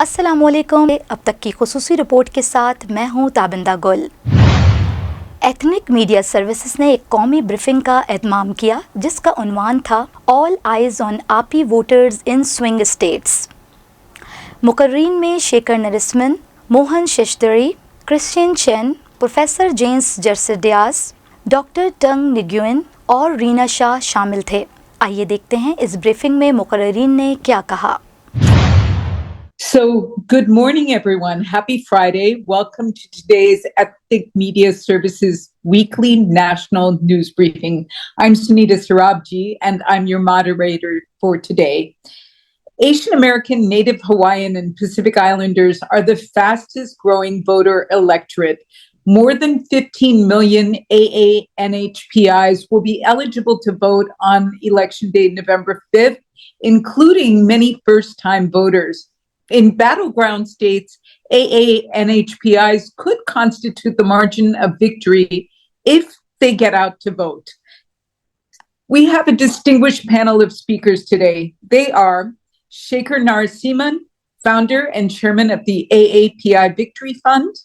अस्सलामुअलैकुम। अब तक की खुसूसी रिपोर्ट के साथ मैं हूँ ताबिंदा गुल। एथनिक मीडिया सर्विसेज ने एक कौमी ब्रीफिंग का एहतमाम किया जिसका उन्वान था all eyes on AAPI voters in swing states. मुकर्रीन में Shekhar Narasimhan, Mohan Seshadri, Christian Chen, professor James जर्सिडियास, डॉक्टर टंग निग्युइन और रीना शाह शामिल थे। आइए देखते हैं इस ब्रीफिंग में मुकर्रीन ने क्या कहा। So, good morning, everyone. Happy Friday. Welcome to today's Ethnic Media Services Weekly National News Briefing. I'm Sunita Sarabji, and I'm your moderator for today. Asian American, Native Hawaiian, and Pacific Islanders are the fastest growing voter electorate. More than 15 million AANHPIs will be eligible to vote on Election Day, November 5th, including many first-time voters. In battleground states, AANHPIs could constitute the margin of victory if they get out to vote. We have a distinguished panel of speakers today. They are Shekhar Narasimhan, founder and chairman of the AAPI Victory Fund,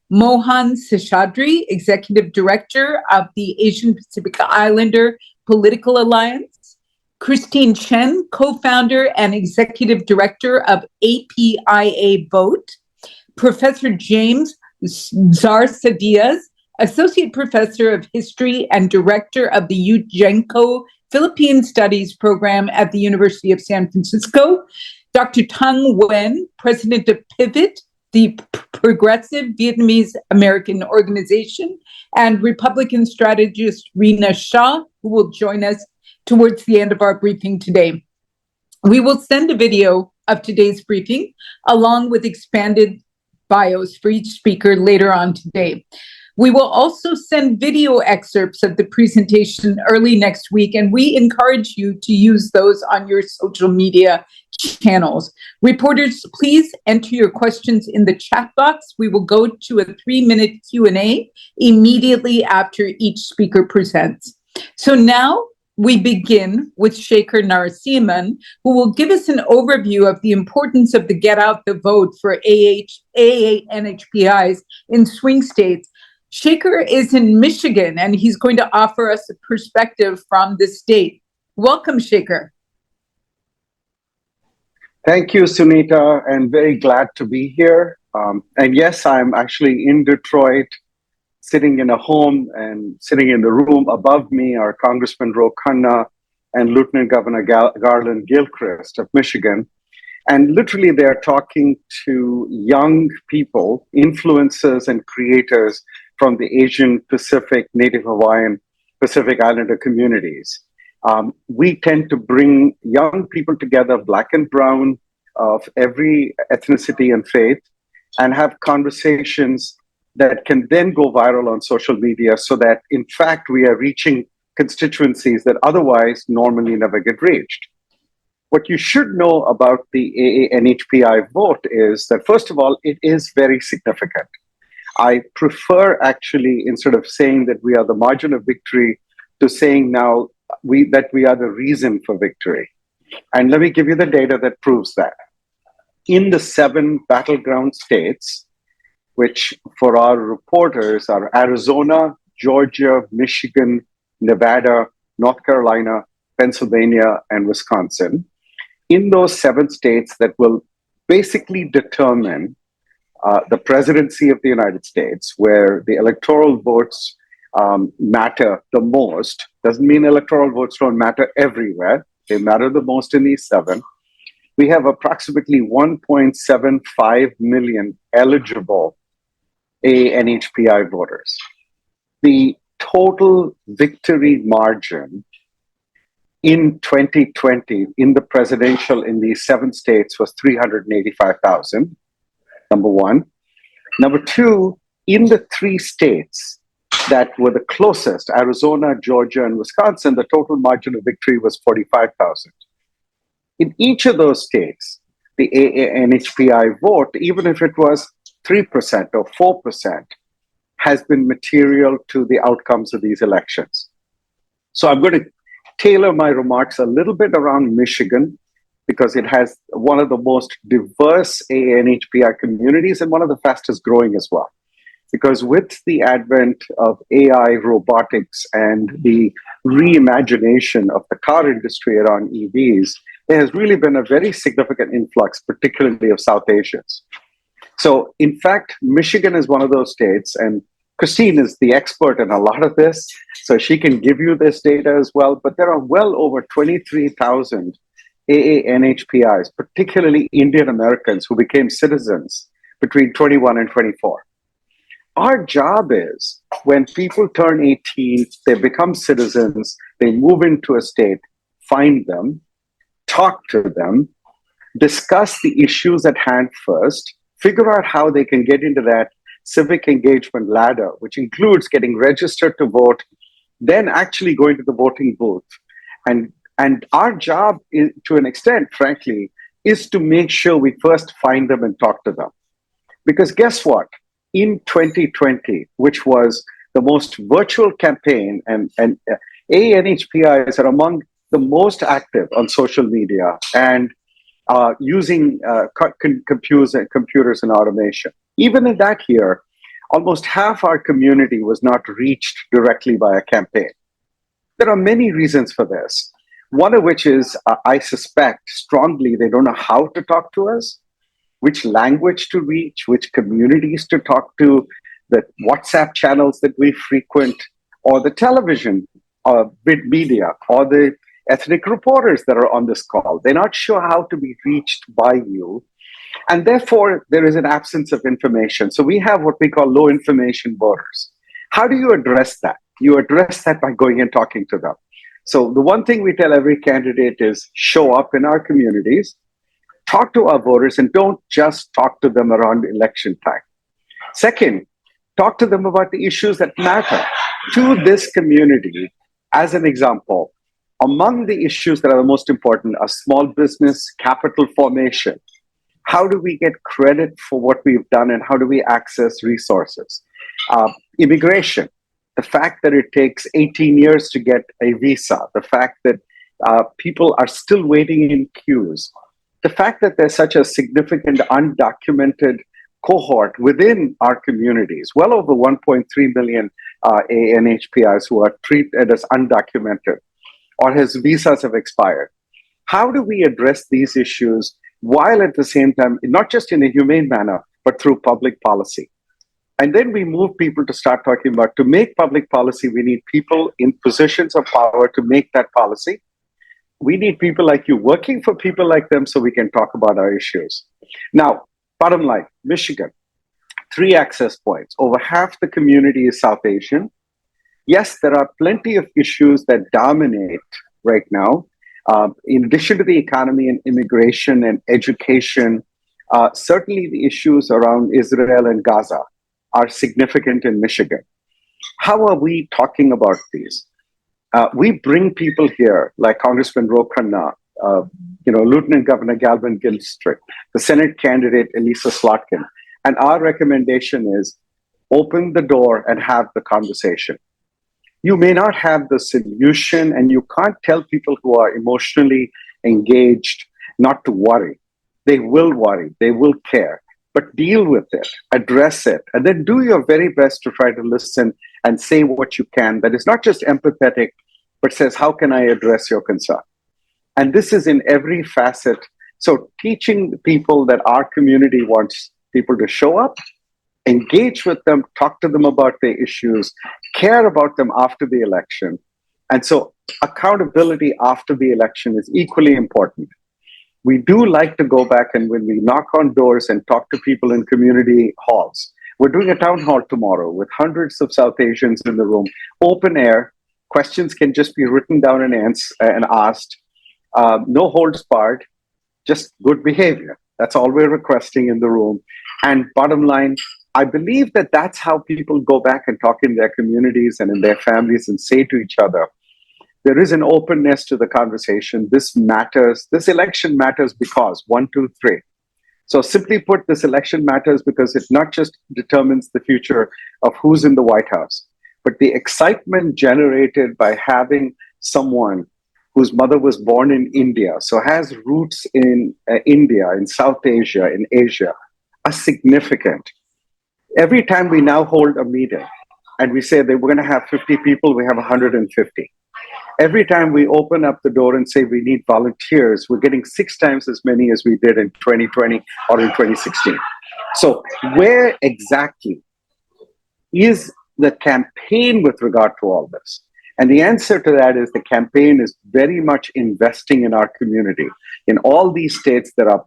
Mohan Seshadri, executive director of the Asian Pacific Islander Political Alliance, Christine Chen, co-founder and executive director of APIA Vote, Professor James Zarsadias, associate professor of history and director of the Ujenko Philippine Studies program at the University of San Francisco, Dr. Tung Nguyen, president of Pivot, the Progressive Vietnamese American Organization, and Republican strategist Rina Shah, who will join us towards the end of our briefing today. We will send a video of today's briefing along with expanded bios for each speaker later on today. We will also send video excerpts of the presentation early next week, and we encourage you to use those on your social media channels. Reporters, please enter your questions in the chat box. We will go to a 3-minute Q&A immediately after each speaker presents. So now, we begin with Shekhar Narasimhan, who will give us an overview of the importance of the Get Out the Vote for AANHPIs in swing states. Shekhar is in Michigan, and he's going to offer us a perspective from the state. Welcome, Shekhar. Thank you, Sunita, and very glad to be here. And yes, I'm actually in Detroit, sitting in a home, and sitting in the room above me are Congressman Ro Khanna and Lieutenant Governor Garland Gilchrist of Michigan. And literally they're talking to young people, influencers and creators from the Asian Pacific, Native Hawaiian, Pacific Islander communities. We tend to bring young people together, black and brown, of every ethnicity and faith, and have conversations that can then go viral on social media so that, in fact, we are reaching constituencies that otherwise normally never get reached. What you should know about the AANHPI vote is that, first of all, it is very significant. I prefer, actually, instead of saying that we are the margin of victory, to saying now that we are the reason for victory. And let me give you the data that proves that. In the 7 battleground states, which for our reporters are Arizona, Georgia, Michigan, Nevada, North Carolina, Pennsylvania, and Wisconsin. In those 7 states that will basically determine the presidency of the United States, where the electoral votes matter the most. Doesn't mean electoral votes don't matter everywhere. They matter the most in these 7. We have approximately 1.75 million eligible AANHPI voters. The total victory margin in 2020 in the presidential in these 7 states was 385,000, number one. Number two, in the 3 states that were the closest, Arizona, Georgia, and Wisconsin, the total margin of victory was 45,000. In each of those states, the AANHPI vote, even if it was 3% or 4%, has been material to the outcomes of these elections. So I'm going to tailor my remarks a little bit around Michigan, because it has one of the most diverse AANHPI communities and one of the fastest growing as well. Because with the advent of AI, robotics, and the reimagination of the car industry around EVs, there has really been a very significant influx, particularly of South Asians. So, in fact, Michigan is one of those states, and Christine is the expert in a lot of this, so she can give you this data as well. But there are well over 23,000 AANHPIs, particularly Indian Americans, who became citizens between 21 and 24. Our job is when people turn 18, they become citizens, they move into a state, find them, talk to them, discuss the issues at hand first, figure out how they can get into that civic engagement ladder, which includes getting registered to vote, then actually going to the voting booth. And our job, is, to an extent, frankly, is to make sure we first find them and talk to them. Because guess what? In 2020, which was the most virtual campaign, and ANHPIs are among the most active on social media and using computers and automation. Even in that year, almost half our community was not reached directly by a campaign. There are many reasons for this. One of which is, I suspect strongly, they don't know how to talk to us, which language to reach, which communities to talk to, the WhatsApp channels that we frequent, or the television media, or the ethnic reporters that are on this call. They're not sure how to be reached by you. And therefore, there is an absence of information. So we have what we call low information voters. How do you address that? You address that by going and talking to them. So the one thing we tell every candidate is show up in our communities, talk to our voters, and don't just talk to them around election time. Second, talk to them about the issues that matter to this community. As an example, among the issues that are the most important are small business, capital formation. How do we get credit for what we've done, and how do we access resources? Immigration, the fact that it takes 18 years to get a visa, the fact that people are still waiting in queues, the fact that there's such a significant undocumented cohort within our communities, well over 1.3 million ANHPIs who are treated as undocumented or whose visas have expired. How do we address these issues while at the same time, not just in a humane manner, but through public policy? And then we move people to start talking about, to make public policy, we need people in positions of power to make that policy. We need people like you working for people like them so we can talk about our issues. Now, bottom line, Michigan, 3 access points. Over half the community is South Asian. Yes, there are plenty of issues that dominate right now. In addition to the economy and immigration and education, certainly the issues around Israel and Gaza are significant in Michigan. How are we talking about these? We bring people here, like Congressman Ro Khanna, Lieutenant Governor Galvin Gilstrap, the Senate candidate Elisa Slotkin, and our recommendation is open the door and have the conversation. You may not have the solution, and you can't tell people who are emotionally engaged not to worry. They will worry, they will care, but deal with it, address it, and then do your very best to try to listen and say what you can that is not just empathetic, but says, how can I address your concern? And this is in every facet. So teaching people that our community wants people to show up, engage with them, talk to them about their issues, care about them after the election. And so accountability after the election is equally important. We do like to go back, and when we knock on doors and talk to people in community halls, we're doing a town hall tomorrow with hundreds of South Asians in the room, open air. Questions can just be written down and asked. No holds barred, just good behavior. That's all we're requesting in the room. And bottom line, I believe that that's how people go back and talk in their communities and in their families and say to each other, there is an openness to the conversation. This matters. This election matters because 1, 2, 3. So simply put, this election matters because it not just determines the future of who's in the White House, but the excitement generated by having someone whose mother was born in India, so has roots in India, in South Asia, in Asia, are significant. Every time we now hold a meeting and we say that we're going to have 50 people, we have 150. Every time we open up the door and say we need volunteers, we're getting 6 times as many as we did in 2020 or in 2016. So where exactly is the campaign with regard to all this? And the answer to that is the campaign is very much investing in our community. In all these states, there are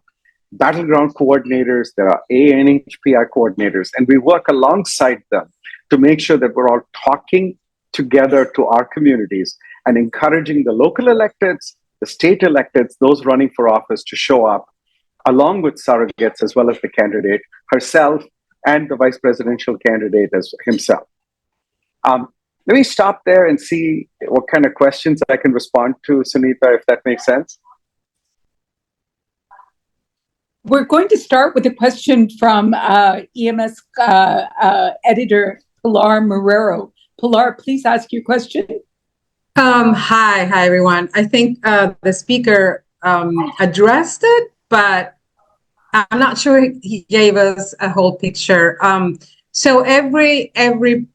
battleground coordinators, there are ANHPI coordinators, and we work alongside them to make sure that we're all talking together to our communities and encouraging the local electeds, the state electeds, those running for office to show up, along with surrogates as well as the candidate herself and the vice presidential candidate as himself. Let me stop there and see what kind of questions I can respond to, Sunita, if that makes sense. We're going to start with a question from EMS editor Pilar Marrero. Pilar, please ask your question. Hi, everyone. I think the speaker addressed it, but I'm not sure he gave us a whole picture. So every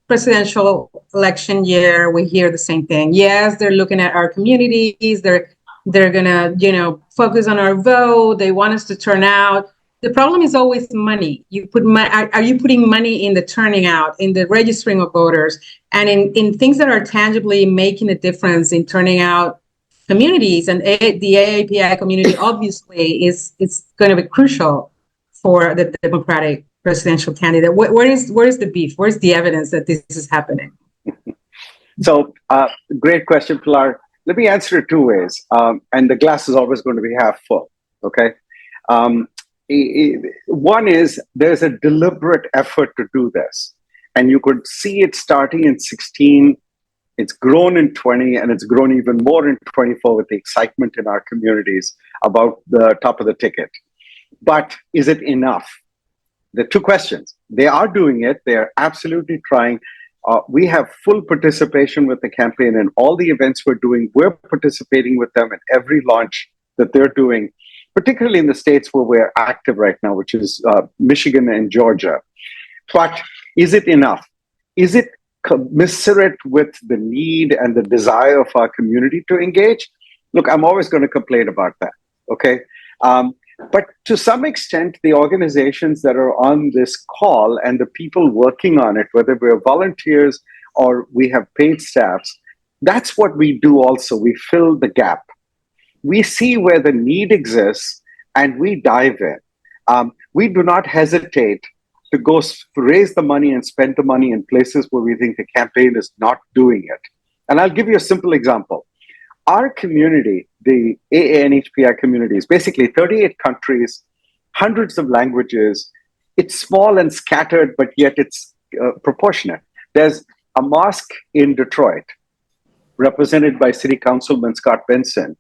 presidential election year, we hear the same thing. Yes, they're looking at our communities. They're gonna, focus on our vote. They want us to turn out. The problem is always money. Are you putting money in the turning out, in the registering of voters, and in things that are tangibly making a difference in turning out communities? And the AAPI community obviously is going to be crucial for the Democratic presidential candidate. Where is the beef? Where's the evidence that this is happening? So, great question, Pilar. Let me answer it 2 ways. And the glass is always going to be half full. Okay. One is there's a deliberate effort to do this. And you could see it starting in 16. It's grown in 20, and it's grown even more in 24 with the excitement in our communities about the top of the ticket. But is it enough? There are 2 questions. They are doing it. They are absolutely trying. We have full participation with the campaign and all the events we're doing. We're participating with them in every launch that they're doing, particularly in the states where we're active right now, which is Michigan and Georgia. But is it enough? Is it commensurate with the need and the desire of our community to engage? Look, I'm always going to complain about that, okay? But to some extent, the organizations that are on this call and the people working on it, whether we're volunteers or we have paid staffs, that's what we do also. We fill the gap. We see where the need exists and we dive in. We do not hesitate to go raise the money and spend the money in places where we think the campaign is not doing it. And I'll give you a simple example. Our community, the AANHPI community, is basically 38 countries, hundreds of languages. It's small and scattered, but yet it's proportionate. There's a mosque in Detroit, represented by City Councilman Scott Benson.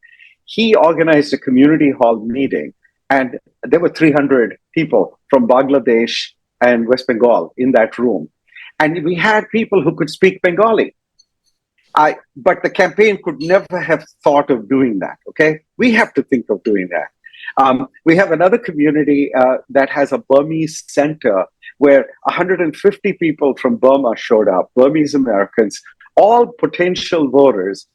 He organized a community hall meeting, and there were 300 people from Bangladesh and West Bengal in that room. And we had people who could speak Bengali. But the campaign could never have thought of doing that, okay? We have to think of doing that. We have another community that has a Burmese center where 150 people from Burma showed up, Burmese Americans, all potential voters.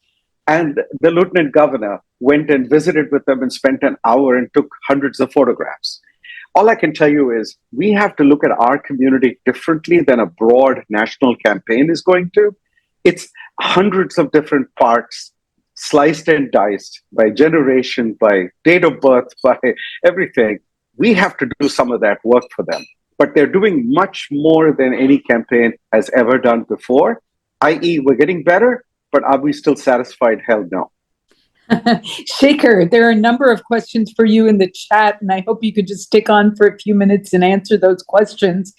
And the lieutenant governor went and visited with them and spent an hour and took hundreds of photographs. All I can tell you is we have to look at our community differently than a broad national campaign is going to. It's hundreds of different parts, sliced and diced by generation, by date of birth, by everything. We have to do some of that work for them. But they're doing much more than any campaign has ever done before, i.e., we're getting better, but are we still satisfied? Hell no. Shaker, there are a number of questions for you in the chat, and I hope you could just stick on for a few minutes and answer those questions.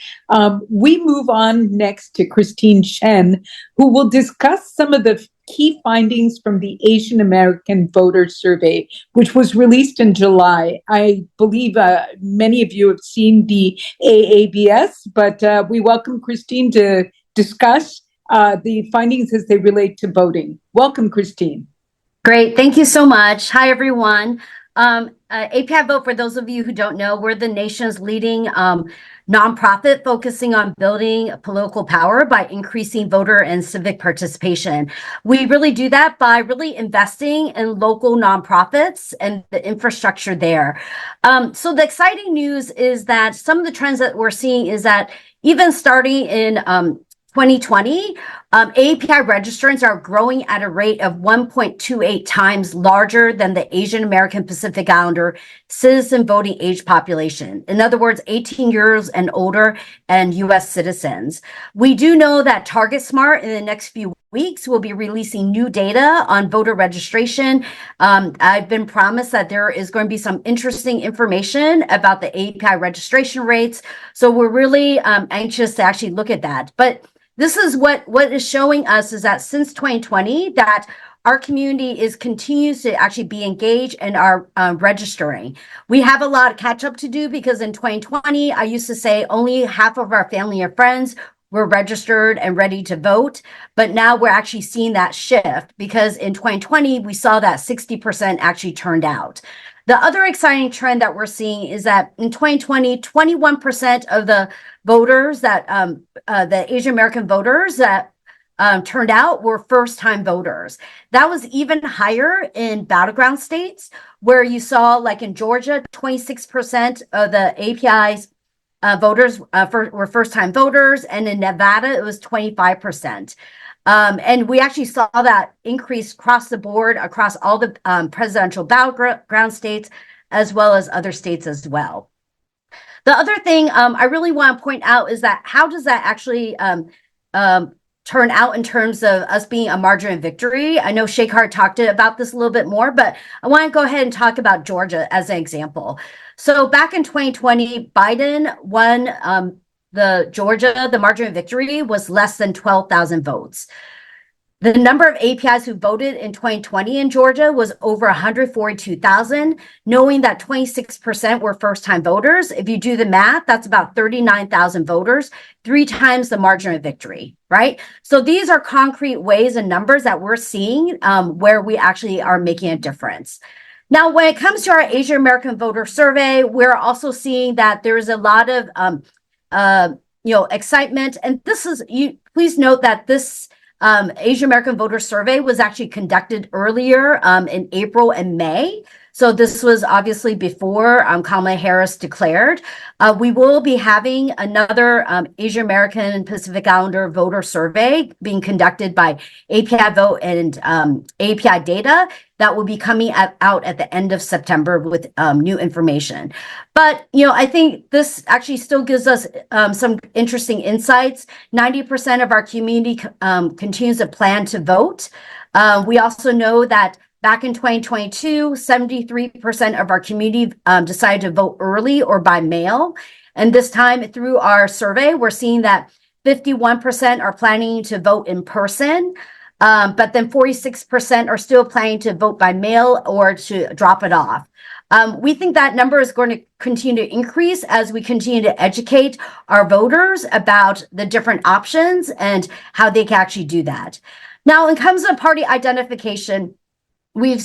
We move on next to Christine Chen, who will discuss some of the key findings from the Asian American Voter Survey, which was released in July. I believe many of you have seen the AABS, but we welcome Christine to discuss the findings as they relate to voting. Welcome, Christine. Great. Thank you so much. Hi, everyone. API Vote, for those of you who don't know, we're the nation's leading nonprofit focusing on building political power by increasing voter and civic participation. We really do that by really investing in local nonprofits and the infrastructure there. So the exciting news is that some of the trends that we're seeing is that even starting in 2020, AAPI registrants are growing at a rate of 1.28 times larger than the Asian American Pacific Islander citizen voting age population. In other words, 18 years and older and US citizens. We do know that TargetSmart in the next few weeks will be releasing new data on voter registration. I've been promised that there is going to be some interesting information about the AAPI registration rates. So we're really anxious to actually look at that. But this is what is showing us is that since 2020, that our community continues to actually be engaged and are registering. We have a lot of catch up to do because in 2020, I used to say only half of our family and friends were registered and ready to vote. But now we're actually seeing that shift because in 2020, we saw that 60% actually turned out. The other exciting trend that we're seeing is that in 2020, 21% of the voters that the Asian American voters that turned out were first-time voters. That was even higher in battleground states where you saw, like in Georgia, 26% of the API's voters were first-time voters, and in Nevada, it was 25%. And we actually saw that increase across the board, across all the presidential battleground states, as well as other states as well. The other thing I really want to point out is that how does that actually turn out in terms of us being a margin of victory? I know Shekhar talked about this a little bit more, but I want to go ahead and talk about Georgia as an example. So back in 2020, Biden won the Georgia, the margin of victory was less than 12,000 votes. The number of APIs who voted in 2020 in Georgia was over 142,000, knowing that 26% were first-time voters. If you do the math, that's about 39,000 voters, 3 times the margin of victory, right? So these are concrete ways and numbers that we're seeing where we actually are making a difference. Now, when it comes to our Asian American voter survey, we're also seeing that there is a lot of excitement. And this is, please note that this Asian American voter survey was actually conducted earlier in April and May. So this was obviously before Kamala Harris declared. We will be having another Asian American Pacific Islander voter survey being conducted by API Vote and API Data that will be coming out at the end of September with new information. But, I think this actually still gives us some interesting insights. 90% of our community continues to plan to vote. We also know that back in 2022, 73% of our community decided to vote early or by mail. And this time through our survey, we're seeing that 51% are planning to vote in person, but then 46% are still planning to vote by mail or to drop it off. We think that number is going to continue to increase as we continue to educate our voters about the different options and how they can actually do that. Now, in terms of party identification, we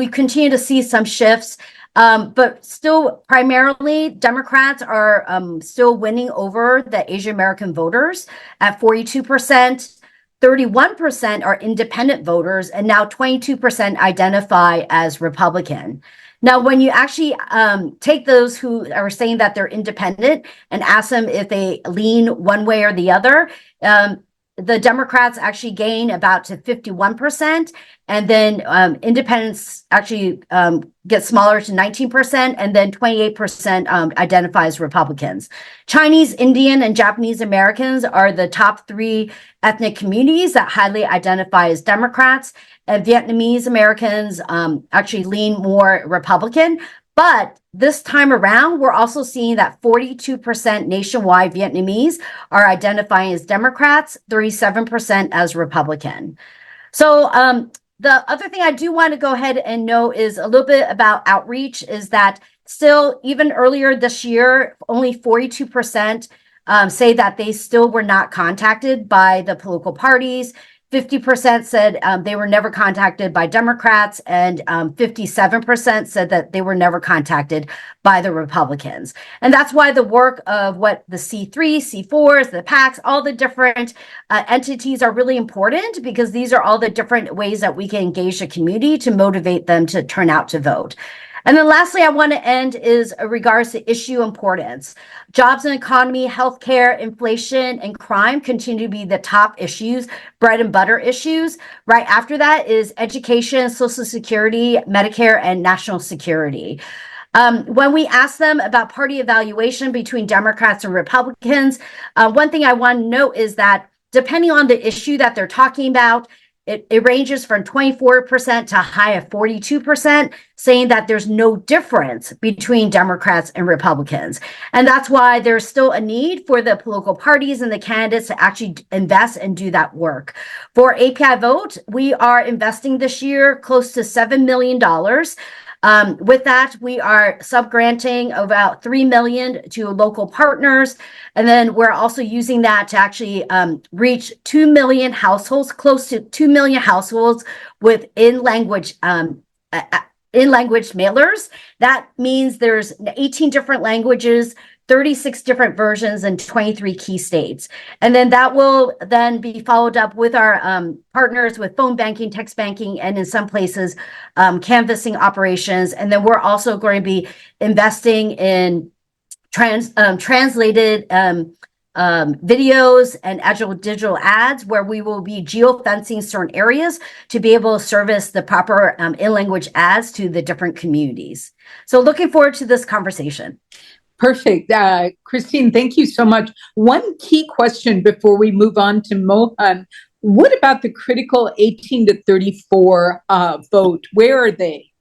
continue to see some shifts, but still primarily Democrats are still winning over the Asian American voters at 42%. 31% are independent voters, and now 22% identify as Republican. Now, when you actually take those who are saying that they're independent and ask them if they lean one way or the other, the Democrats actually gain about to 51%, and then independents actually get smaller to 19%, and then 28% identify as Republicans. Chinese, Indian, and Japanese Americans are the top 3 ethnic communities that highly identify as Democrats, and Vietnamese Americans actually lean more Republican. But this time around, we're also seeing that 42% nationwide Vietnamese are identifying as Democrats, 37% as Republican. So the other thing I do want to go ahead and know is a little bit about outreach is that still, even earlier this year, only 42% say that they still were not contacted by the political parties. 50% said they were never contacted by Democrats, and 57% said that they were never contacted by the Republicans. And that's why the work of what the C3, C4s, the PACs, all the different entities are really important, because these are all the different ways that we can engage the community to motivate them to turn out to vote. And then lastly, I want to end is regards to issue importance. Jobs and economy, healthcare, inflation, and crime continue to be the top issues, bread and butter issues. Right after that is education, Social Security, Medicare, and national security. When we ask them about party evaluation between Democrats and Republicans, one thing I want to note is that depending on the issue that they're talking about, it ranges from 24% to a high of 42%, saying that there's no difference between Democrats and Republicans. And that's why there's still a need for the political parties and the candidates to actually invest and do that work. For API Vote, we are investing this year close to $7 million. With that, we are subgranting about $3 million to local partners. And then we're also using that to actually reach 2 million households, close to 2 million households with in-language mailers. That means there's 18 different languages, 36 different versions, in 23 key states. And then that will then be followed up with our partners with phone banking, text banking, and in some places, canvassing operations. And then we're also going to be investing in translated videos and agile digital ads, where we will be geofencing certain areas to be able to service the proper in-language ads to the different communities. So looking forward to this conversation. Perfect. Christine, thank you so much. One key question before we move on to Mohan. What about the critical 18 to 34 vote? Where are they?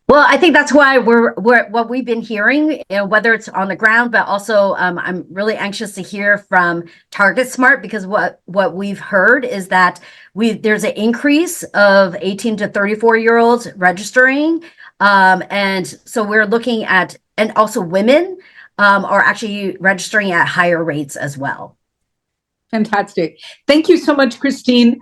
Well, I think that's why we're what we've been hearing, whether it's on the ground, but also I'm really anxious to hear from Target Smart, because what we've heard is that there's an increase of 18 to 34-year-olds registering. And so we're looking at, and also women are actually registering at higher rates as well. Fantastic. Thank you so much, Christine.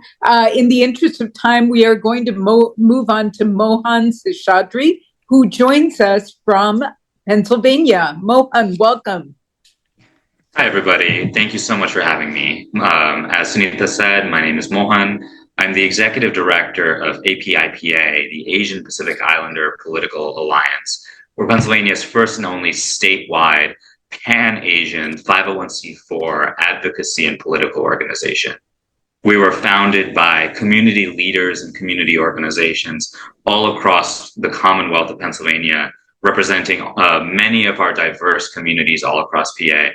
In the interest of time, we are going to move on to Mohan Seshadri, who joins us from Pennsylvania. Mohan, welcome. Hi, everybody. Thank you so much for having me. As Sunita said, my name is Mohan. I'm the Executive Director of APIPA, the Asian Pacific Islander Political Alliance. We're Pennsylvania's first and only statewide Pan-Asian 501c4 advocacy and political organization. We were founded by community leaders and community organizations all across the Commonwealth of Pennsylvania, representing many of our diverse communities all across PA.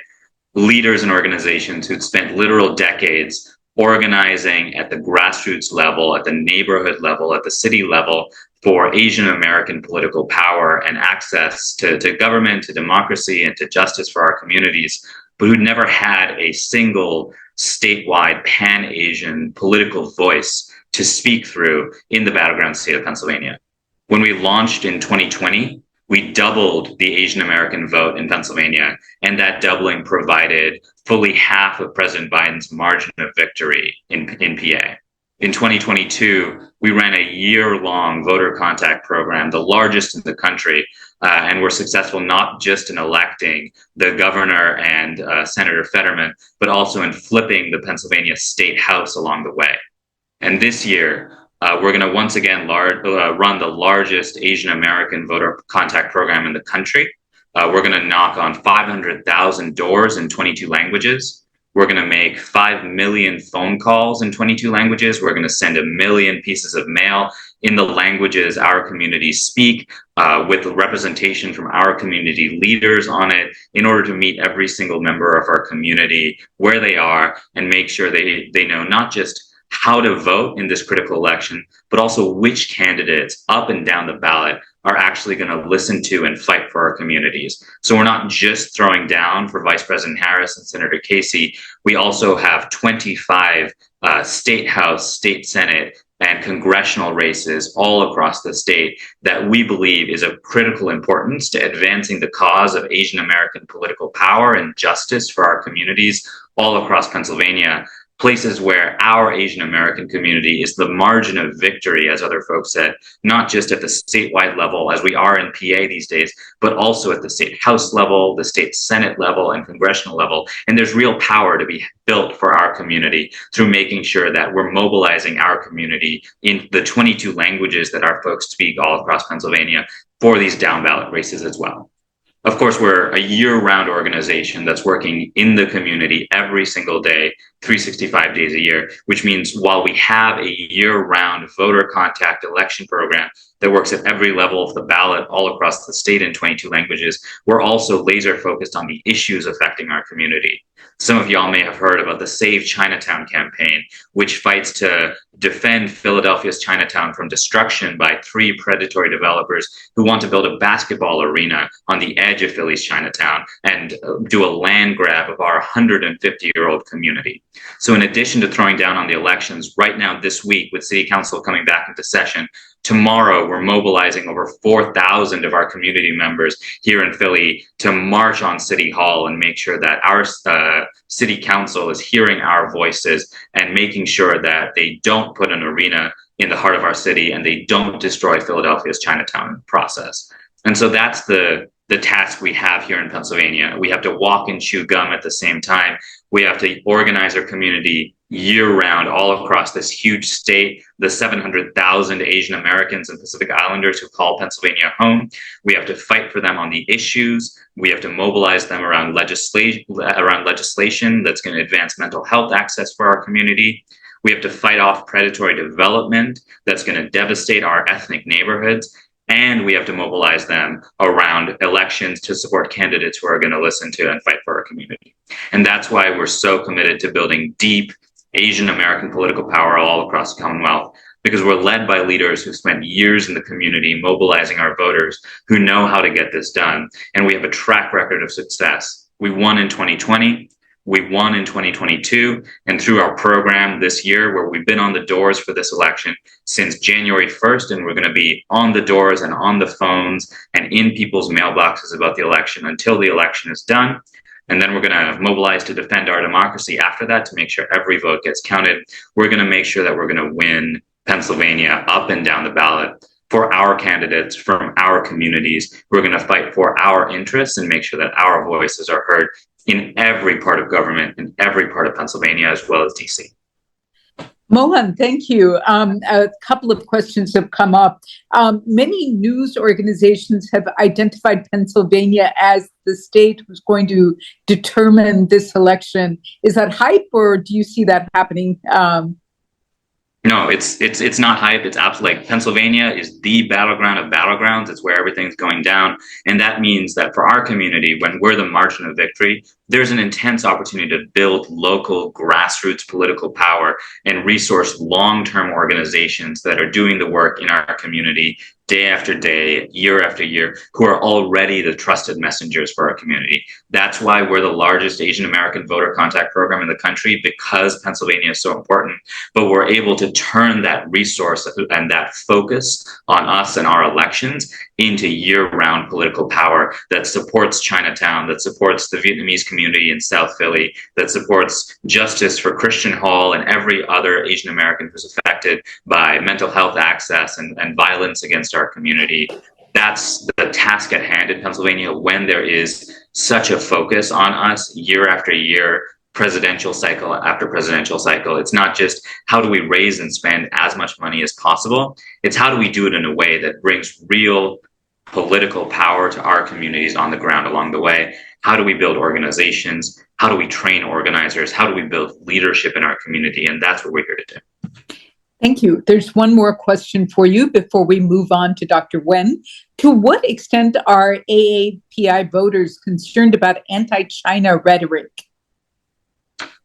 Leaders and organizations who'd spent literal decades organizing at the grassroots level, at the neighborhood level, at the city level, for Asian American political power and access to government, to democracy, and to justice for our communities, but who'd never had a single statewide Pan-Asian political voice to speak through in the battleground state of Pennsylvania. When we launched in 2020, we doubled the Asian American vote in Pennsylvania, and that doubling provided fully half of President Biden's margin of victory in PA. In 2022, we ran a year-long voter contact program, the largest in the country, and were successful not just in electing the governor and Senator Fetterman, but also in flipping the Pennsylvania State House along the way. And this year, we're going to once again run the largest Asian American voter contact program in the country. We're going to knock on 500,000 doors in 22 languages. We're going to make 5 million phone calls in 22 languages. We're going to send 1 million pieces of mail in the languages our communities speak, with representation from our community leaders on it, in order to meet every single member of our community where they are and make sure they know not just how to vote in this critical election, but also which candidates up and down the ballot are actually going to listen to and fight for our communities. So we're not just throwing down for Vice President Harris and Senator Casey. We also have 25 state house, state senate, and congressional races all across the state that we believe is of critical importance to advancing the cause of Asian American political power and justice for our communities all across Pennsylvania. places where our Asian American community is the margin of victory, as other folks said, not just at the statewide level, as we are in PA these days, but also at the state House level, the state Senate level, and congressional level. And there's real power to be built for our community through making sure that we're mobilizing our community in the 22 languages that our folks speak all across Pennsylvania for these down ballot races as well. Of course, we're a year-round organization that's working in the community every single day, 365 days a year, which means while we have a year-round voter contact election program that works at every level of the ballot all across the state in 22 languages, we're also laser focused on the issues affecting our community. Some of y'all may have heard about the Save Chinatown campaign, which fights to defend Philadelphia's Chinatown from destruction by 3 predatory developers who want to build a basketball arena on the edge of Philly's Chinatown and do a land grab of our 150-year-old community. So in addition to throwing down on the elections, right now this week with City Council coming back into session, tomorrow, we're mobilizing over 4,000 of our community members here in Philly to march on City Hall and make sure that our City Council is hearing our voices and making sure that they don't put an arena in the heart of our city and they don't destroy Philadelphia's Chinatown in the process. And so that's the task we have here in Pennsylvania. We have to walk and chew gum at the same time. We have to organize our community year-round all across this huge state, the 700,000 Asian Americans and Pacific Islanders who call Pennsylvania home. We have to fight for them on the issues. We have to mobilize them around legislation that's going to advance mental health access for our community. We have to fight off predatory development that's going to devastate our ethnic neighborhoods. And we have to mobilize them around elections to support candidates who are going to listen to and fight for our community. And that's why we're so committed to building deep Asian American political power all across the Commonwealth, because we're led by leaders who spent years in the community mobilizing our voters who know how to get this done. And we have a track record of success. We won in 2020. We won in 2022, and through our program this year, where we've been on the doors for this election since January 1st, and we're going to be on the doors and on the phones and in people's mailboxes about the election until the election is done. And then we're going to mobilize to defend our democracy after that to make sure every vote gets counted. We're going to make sure that we're going to win Pennsylvania up and down the ballot for our candidates from our communities. We're going to fight for our interests and make sure that our voices are heard in every part of government, in every part of Pennsylvania, as well as DC. Mohan, thank you. A couple of questions have come up. Many news organizations have identified Pennsylvania as the state who's going to determine this election. Is that hype, or do you see that happening? No, it's not hype. It's absolutely, like, Pennsylvania is the battleground of battlegrounds. It's where everything's going down. And that means that for our community, when we're the margin of victory, there's an intense opportunity to build local grassroots political power and resource long-term organizations that are doing the work in our community day after day, year after year, who are already the trusted messengers for our community. That's why we're the largest Asian American voter contact program in the country, because Pennsylvania is so important. But we're able to turn that resource and that focus on us and our elections into year-round political power that supports Chinatown, that supports the Vietnamese community in South Philly, that supports justice for Christian Hall and every other Asian American who's affected by mental health access and violence against our community. That's the task at hand in Pennsylvania when there is such a focus on us year after year, presidential cycle after presidential cycle. It's not just how do we raise and spend as much money as possible. It's how do we do it in a way that brings real political power to our communities on the ground along the way. How do we build organizations? How do we train organizers? How do we build leadership in our community? And that's what we're here to do. Thank you. There's one more question for you before we move on to Dr. Wen. To what extent are AAPI voters concerned about anti-China rhetoric?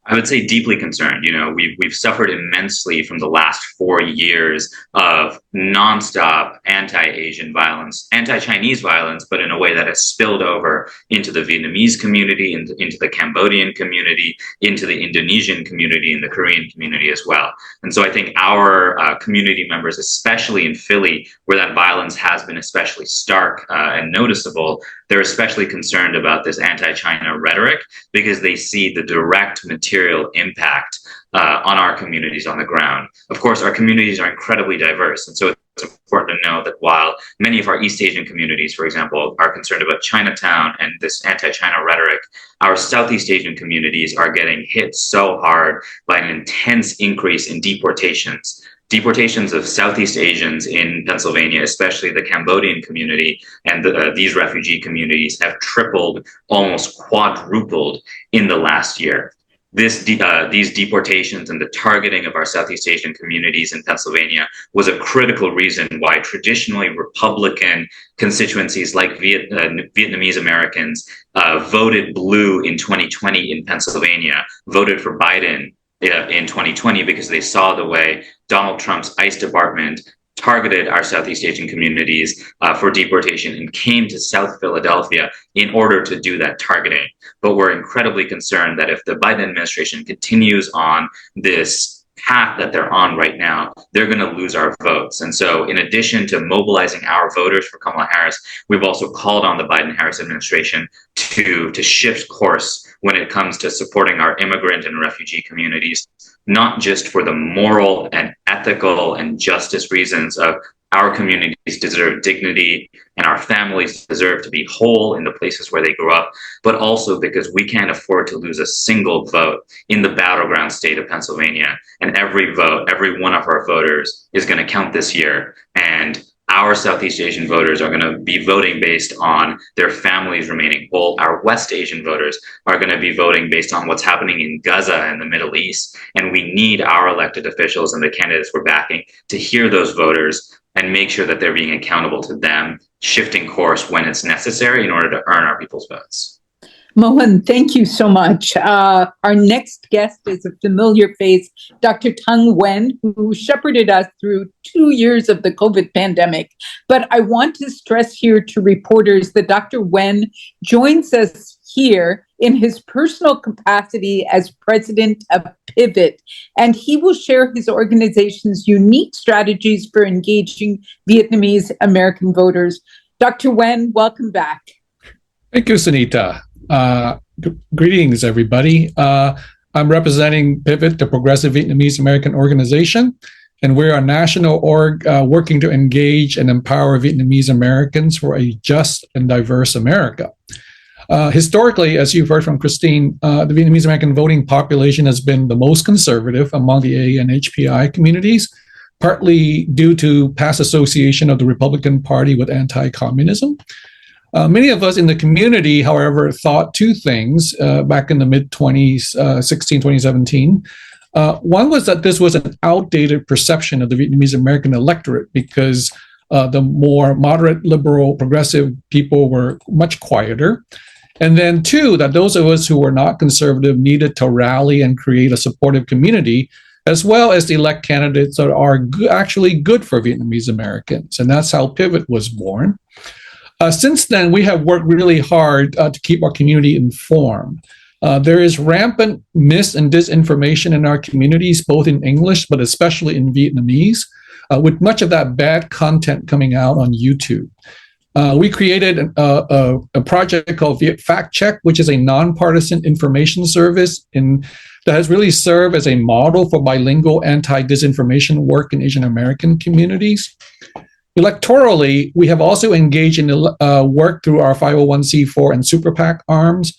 I would say deeply concerned. You know, we've suffered immensely from the last 4 years of nonstop anti-Asian violence, anti-Chinese violence, but in a way that has spilled over into the Vietnamese community, into the Cambodian community, into the Indonesian community, and the Korean community as well. And so I think our community members, especially in Philly, where that violence has been especially stark and noticeable, they're especially concerned about this anti-China rhetoric because they see the direct material impact on our communities on the ground. Of course, our communities are incredibly diverse, and so it's important to know that while many of our East Asian communities, for example, are concerned about Chinatown and this anti-China rhetoric, our Southeast Asian communities are getting hit so hard by an intense increase in deportations. Deportations of Southeast Asians in Pennsylvania, especially the Cambodian community and these refugee communities, have tripled, almost quadrupled in the last year. These deportations and the targeting of our Southeast Asian communities in Pennsylvania was a critical reason why traditionally Republican constituencies like Vietnamese Americans voted blue in 2020 in Pennsylvania, voted for Biden in 2020 because they saw the way Donald Trump's ICE department targeted our Southeast Asian communities for deportation and came to South Philadelphia in order to do that targeting. But we're incredibly concerned that if the Biden administration continues on this path that they're on right now, they're going to lose our votes. And so in addition to mobilizing our voters for Kamala Harris, we've also called on the Biden-Harris administration to shift course when it comes to supporting our immigrant and refugee communities, not just for the moral and ethical and justice reasons of our communities deserve dignity and our families deserve to be whole in the places where they grew up, but also because we can't afford to lose a single vote in the battleground state of Pennsylvania. And every vote, every one of our voters is going to count this year. And our Southeast Asian voters are going to be voting based on their families remaining whole. Our West Asian voters are going to be voting based on what's happening in Gaza and the Middle East. And we need our elected officials and the candidates we're backing to hear those voters and make sure that they're being accountable to them, shifting course when it's necessary in order to earn our people's votes. Mohan, thank you so much. Our next guest is a familiar face, Dr. Tung Nguyen, who shepherded us through 2 years of the COVID pandemic. But I want to stress here to reporters that Dr. Nguyen joins us here in his personal capacity as president of Pivot, and he will share his organization's unique strategies for engaging Vietnamese American voters. Dr. Nguyen, welcome back. Thank you, Sunita. Greetings, everybody. I'm representing Pivot, the Progressive Vietnamese American Organization, and we're a national org working to engage and empower Vietnamese Americans for a just and diverse America. Historically, as you've heard from Christine, the Vietnamese American voting population has been the most conservative among the AA and HPI communities, partly due to past association of the Republican Party with anti-communism. Many of us in the community, however, thought two things back in the mid-2016, 2017. One was that this was an outdated perception of the Vietnamese American electorate because the more moderate, liberal, progressive people were much quieter. And then two, that those of us who were not conservative needed to rally and create a supportive community, as well as to elect candidates that are actually good for Vietnamese Americans. And that's how Pivot was born. Since then, we have worked really hard to keep our community informed. There is rampant mis and disinformation in our communities, both in English, but especially in Vietnamese, with much of that bad content coming out on YouTube. We created a project called Viet Fact Check, which is a nonpartisan information service that has really served as a model for bilingual anti-disinformation work in Asian American communities. Electorally, we have also engaged in work through our 501c4 and Super PAC arms.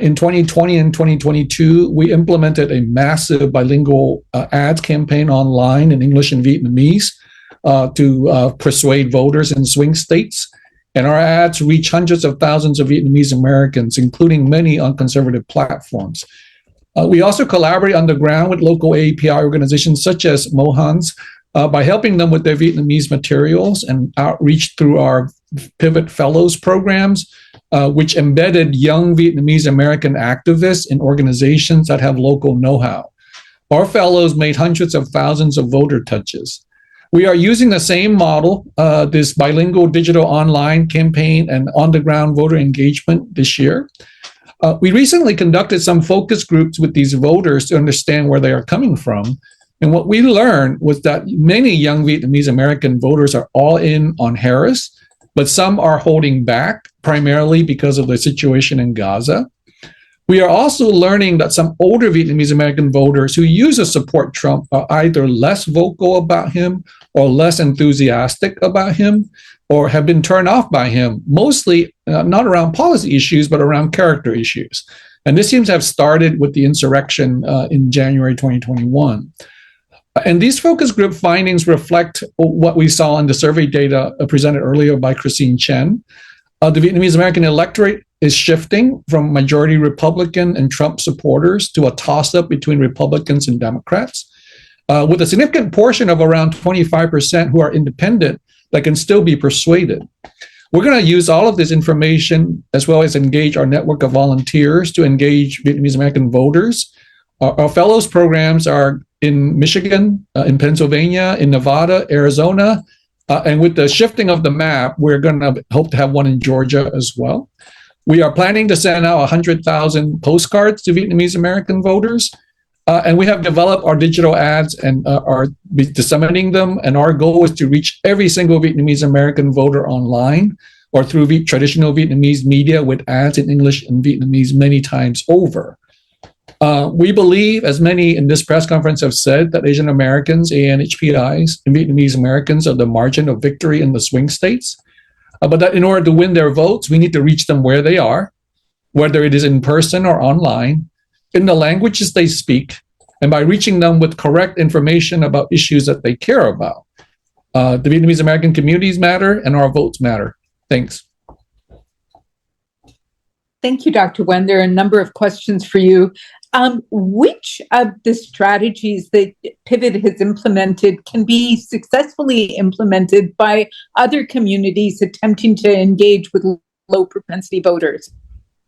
In 2020 and 2022, we implemented a massive bilingual ads campaign online in English and Vietnamese to persuade voters in swing states. And our ads reach hundreds of thousands of Vietnamese Americans, including many on conservative platforms. We also collaborate on the ground with local AAPI organizations such as Mohan's, by helping them with their Vietnamese materials and outreach through our Pivot Fellows programs, which embedded young Vietnamese American activists in organizations that have local know-how. Our fellows made hundreds of thousands of voter touches. We are using the same model, this bilingual digital online campaign and on-the-ground voter engagement this year. We recently conducted some focus groups with these voters to understand where they are coming from. And what we learned was that many young Vietnamese American voters are all in on Harris, but some are holding back primarily because of the situation in Gaza. We are also learning that some older Vietnamese American voters who used to support Trump are either less vocal about him or less enthusiastic about him, or have been turned off by him, mostly not around policy issues, but around character issues. And this seems to have started with the insurrection in January 2021. And these focus group findings reflect what we saw in the survey data presented earlier by Christine Chen. The Vietnamese American electorate is shifting from majority Republican and Trump supporters to a toss-up between Republicans and Democrats, with a significant portion of around 25% who are independent that can still be persuaded. We're going to use all of this information as well as engage our network of volunteers to engage Vietnamese American voters. Our fellows programs are in Michigan, in Pennsylvania, in Nevada, Arizona, and with the shifting of the map, we're going to hope to have one in Georgia as well. We are planning to send out 100,000 postcards to Vietnamese American voters, and we have developed our digital ads and are disseminating them. And our goal is to reach every single Vietnamese American voter online or through traditional Vietnamese media with ads in English and Vietnamese many times over. We believe, as many in this press conference have said, that Asian Americans, ANHPIs, and Vietnamese Americans are the margin of victory in the swing states. But that in order to win their votes, we need to reach them where they are, whether it is in person or online, in the languages they speak, and by reaching them with correct information about issues that they care about. The Vietnamese American communities matter, and our votes matter. Thanks. Thank you, Dr. Wen. There are a number of questions for you. Which of the strategies that Pivot has implemented can be successfully implemented by other communities attempting to engage with low propensity voters?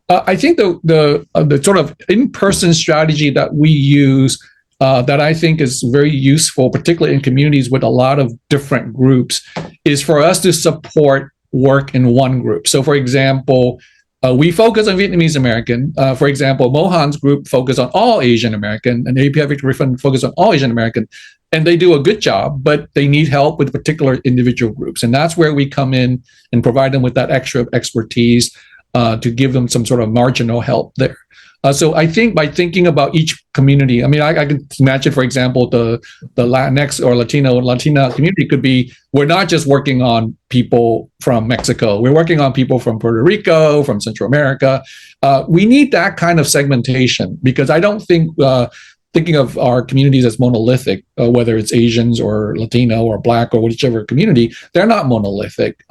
I think the sort of in-person strategy that we use that I think is very useful, particularly in communities with a lot of different groups, is for us to support work in one group. So, for example, we focus on Vietnamese American. For example, Mohan's group focus on all Asian American, and AAPI Victory Fund focus on all Asian American, and they do a good job, but they need help with particular individual groups. And that's where we come in and provide them with that extra expertise to give them some sort of marginal help there. So I think by thinking about each community, I mean, I can imagine, for example, the Latinx or Latina community could be, we're not just working on people from Mexico, we're working on people from Puerto Rico, from Central America. We need that kind of segmentation, because I don't think thinking of our communities as monolithic, whether it's Asians or Latino or Black or whichever community, they're not monolithic.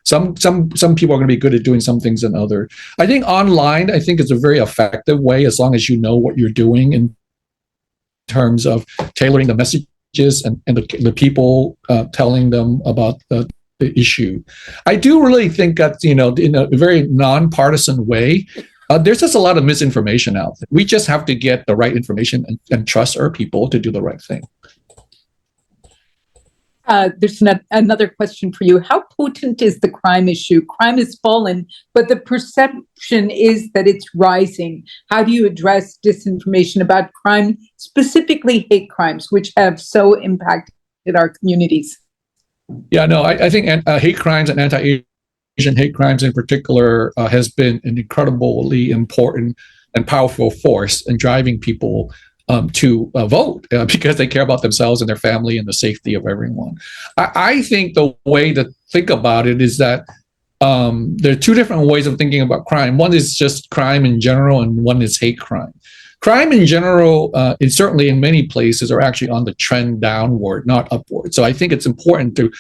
Some people are going to be good at doing some things than others. I think online, I think is a very effective way, as long as you know what you're doing in terms of tailoring the messages and the people telling them about the issue. I do really think that, in a very nonpartisan way, there's just a lot of misinformation out there. We just have to get the right information and trust our people to do the right thing. There's another question for you. How potent is the crime issue? Crime has fallen, but the perception is that it's rising. How do you address disinformation about crime, specifically hate crimes, which have so impacted our communities? Yeah, no, I think hate crimes and anti-Asian hate crimes in particular has been an incredibly important and powerful force in driving people to vote because they care about themselves and their family and the safety of everyone. I think the way to think about it is that there are two different ways of thinking about crime. One is just crime in general, and one is hate crime. Crime in general, is certainly in many places are actually on the trend downward, not upward. So I think it's important to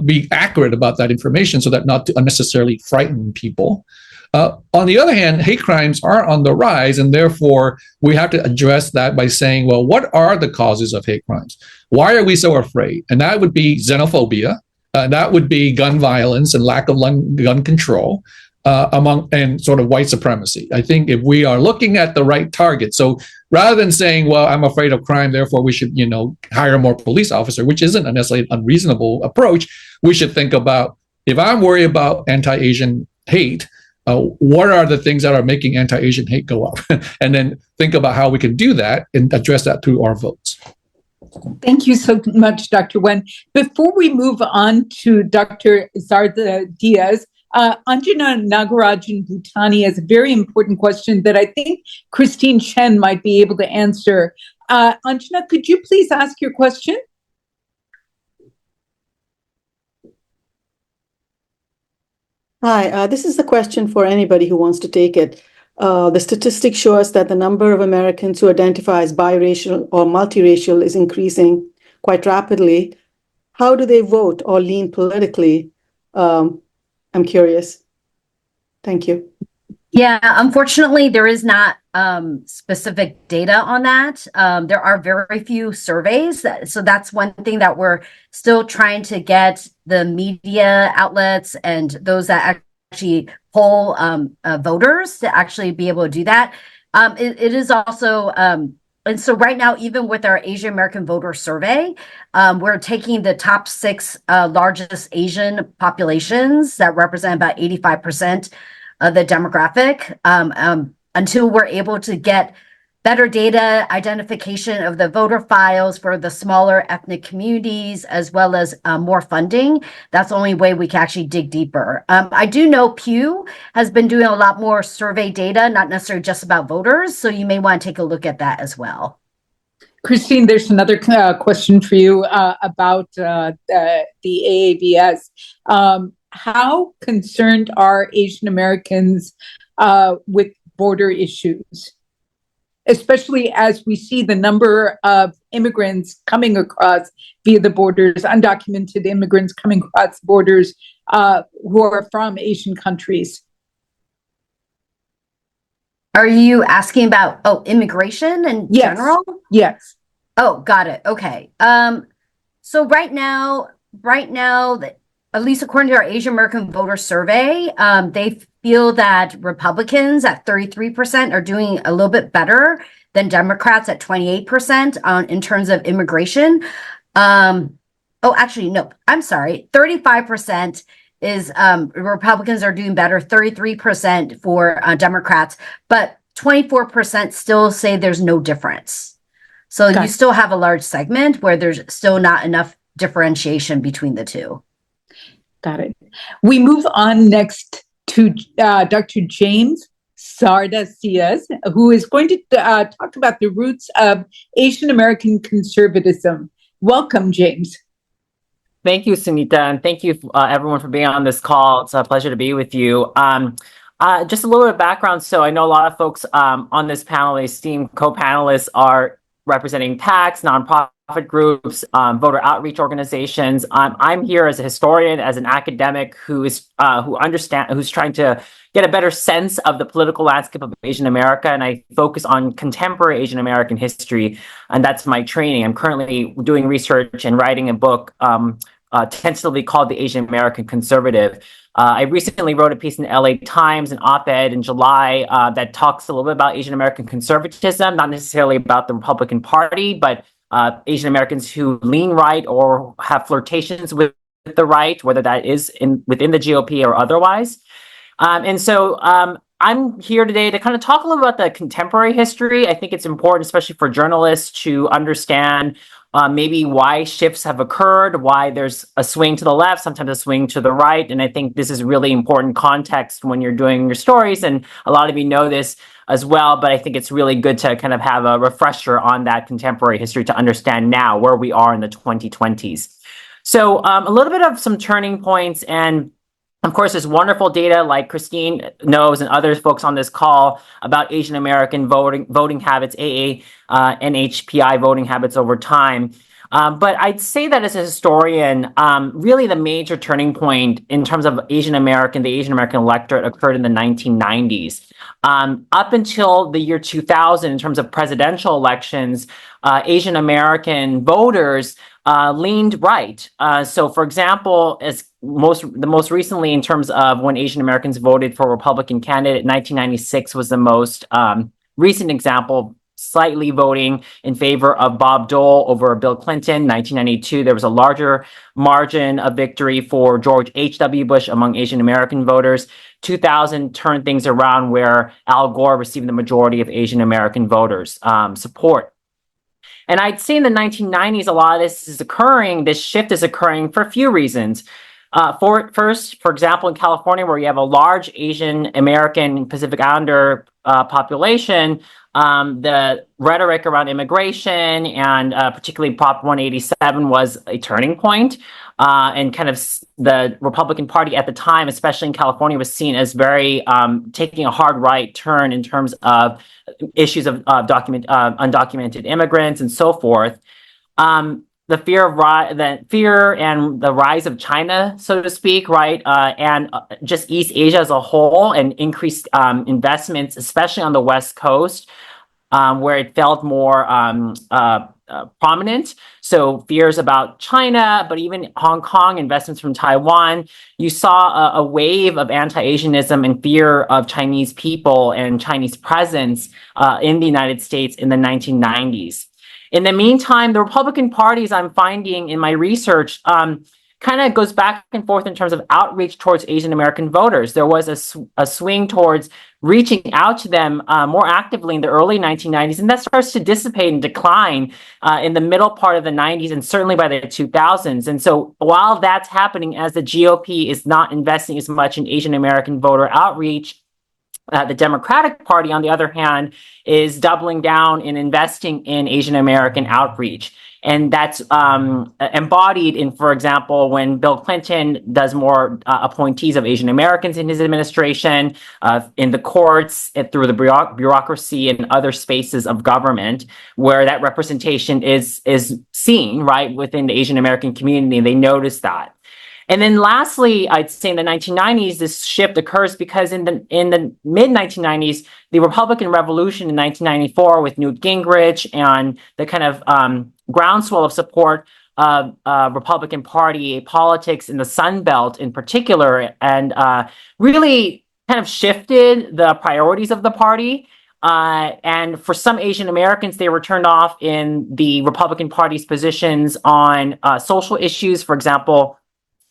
be accurate about that information so that not to unnecessarily frighten people. On the other hand, hate crimes are on the rise, and therefore we have to address that by saying, well, what are the causes of hate crimes? Why are we so afraid? And that would be xenophobia. That would be gun violence and lack of gun control. And sort of white supremacy. I think if we are looking at the right target, so rather than saying, well, I'm afraid of crime, therefore we should, hire more police officers, which isn't a necessarily an unreasonable approach, we should think about, if I'm worried about anti-Asian hate, what are the things that are making anti-Asian hate go up? And then think about how we can do that and address that through our votes. Thank you so much, Dr. Wen. Before we move on to Dr. Zarda Diaz, Anjana Nagarajan Bhutani has a very important question that I think Christine Chen might be able to answer. Anjana, could you please ask your question? Hi, this is a question for anybody who wants to take it. The statistics show us that the number of Americans who identify as biracial or multiracial is increasing quite rapidly. How do they vote or lean politically? I'm curious. Thank you. Yeah, unfortunately, there is not specific data on that. There are very few surveys. So that's one thing that we're still trying to get the media outlets and those that actually poll voters to actually be able to do that. It is also, and so right now, even with our Asian American voter survey, we're taking the top 6 largest Asian populations that represent about 85% of the demographic, until we're able to get better data identification of the voter files for the smaller ethnic communities, as well as more funding. That's the only way we can actually dig deeper. I do know Pew has been doing a lot more survey data, not necessarily just about voters. So you may want to take a look at that as well. Christine, there's another question for you about the AABS. How concerned are Asian Americans with border issues, especially as we see the number of immigrants coming across via the borders, undocumented immigrants coming across borders who are from Asian countries? Are you asking about, immigration in general? Yes. Oh, got it. Okay. So right now, at least according to our Asian American voter survey, they feel that Republicans at 33% are doing a little bit better than Democrats at 28% in terms of immigration. Actually, no, I'm sorry. 35% is Republicans are doing better, 33% for Democrats, but 24% still say there's no difference. So you still have a large segment where there's still not enough differentiation between the two. Got it. We move on next to Dr. James Sardasias, who is going to talk about the roots of Asian American conservatism. Welcome, James. Thank you, Sunita, and thank you everyone for being on this call. It's a pleasure to be with you. Just a little bit of background. So I know a lot of folks on this panel, esteemed co-panelists, are representing PACs, nonprofit groups, voter outreach organizations. I'm here as a historian, as an academic who's trying to get a better sense of the political landscape of Asian America, and I focus on contemporary Asian American history, and that's my training. I'm currently doing research and writing a book tentatively called The Asian American Conservative. I recently wrote a piece in the LA Times, an op-ed in July that talks a little bit about Asian American conservatism, not necessarily about the Republican Party, but Asian Americans who lean right or have flirtations with the right, whether that is within the GOP or otherwise. And so I'm here today to kind of talk a little about the contemporary history. I think it's important, especially for journalists, to understand maybe why shifts have occurred, why there's a swing to the left, sometimes a swing to the right. And I think this is really important context when you're doing your stories. And a lot of you know this as well, but I think it's really good to kind of have a refresher on that contemporary history to understand now where we are in the 2020s. So a little bit of some turning points, and of course, there's wonderful data, like Christine knows and other folks on this call, about Asian American voting habits, NHPI voting habits over time. But I'd say that as a historian, really the major turning point in terms of the Asian American electorate occurred in the 1990s. Up until the year 2000, in terms of presidential elections, Asian American voters leaned right. So, for example, the most recently, in terms of when Asian Americans voted for a Republican candidate, 1996 was the most recent example, slightly voting in favor of Bob Dole over Bill Clinton. 1992, there was a larger margin of victory for George H.W. Bush among Asian American voters. 2000 turned things around, where Al Gore received the majority of Asian American voters' support. And I'd say in the 1990s, a lot of this shift is occurring for a few reasons. For example, in California, where you have a large Asian American Pacific Islander population, the rhetoric around immigration and particularly Prop 187 was a turning point. And kind of the Republican Party at the time, especially in California, was seen as very taking a hard right turn in terms of issues of undocumented immigrants and so forth. The fear and the rise of China, so to speak, right, and just East Asia as a whole, and increased investments, especially on the West Coast, where it felt more prominent. So fears about China, but even Hong Kong, investments from Taiwan. You saw a wave of anti-Asianism and fear of Chinese people and Chinese presence in the United States in the 1990s. In the meantime, the Republican parties, I'm finding in my research, kind of goes back and forth in terms of outreach towards Asian American voters. There was a swing towards reaching out to them more actively in the early 1990s, and that starts to dissipate and decline in the middle part of the 90s and certainly by the 2000s. And so while that's happening, as the GOP is not investing as much in Asian American voter outreach, the Democratic Party, on the other hand, is doubling down in investing in Asian American outreach. And that's embodied in, for example, when Bill Clinton does more appointees of Asian Americans in his administration, in the courts, through the bureaucracy and other spaces of government, where that representation is seen, right, within the Asian American community, and they notice that. And then lastly, I'd say in the 1990s, this shift occurs because in the mid-1990s, the Republican Revolution in 1994 with Newt Gingrich and the kind of groundswell of support of Republican Party politics in the Sun Belt in particular, and really kind of shifted the priorities of the party. And for some Asian Americans, they were turned off in the Republican Party's positions on social issues, for example,